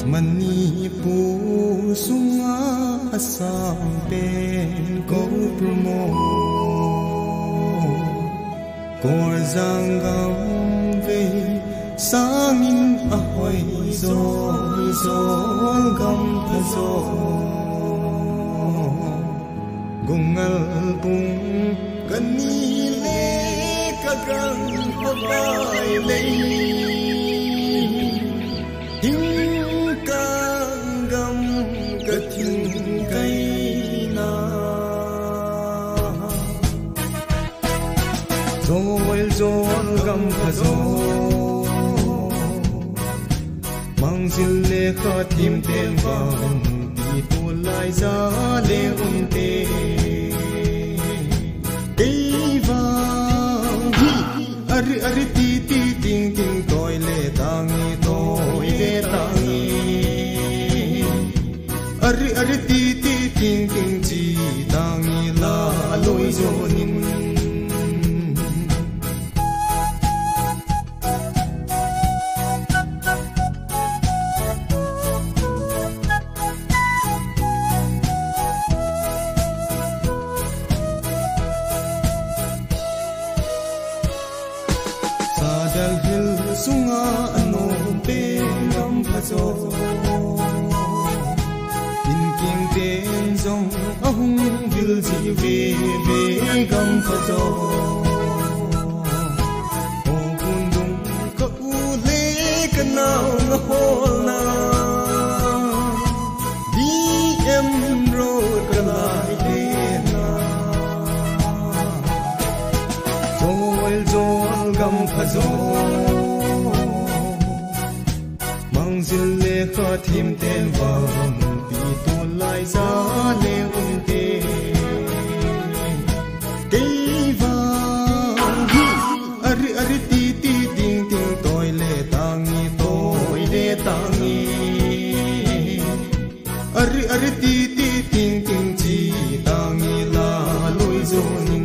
Manipur sunga asangpen KOUBRU Moul Koljang sangin ahoi Jol Jol Gamphajol Gungalbung kani kagang havai Thingkang kathing Jol Jol Gamphajol Mangjil lekha thempen vang laiya leng Keivang Arrr.Arr titi ting ting tange tange Arrr.Arr titi ting ting tange la loi zonin Sadar sunga Gamphazol Thingkang ten zong ahung vil ji ve Gamphazol Ongundung ka ule kanau na holna DM road kalai na Jol Jol Gamphajol Mangjil lekha thempen vang laiya leng Keivang Arrr.Arr titi ting ting tange Arrr.Arr titi ting ting tange la loi zonin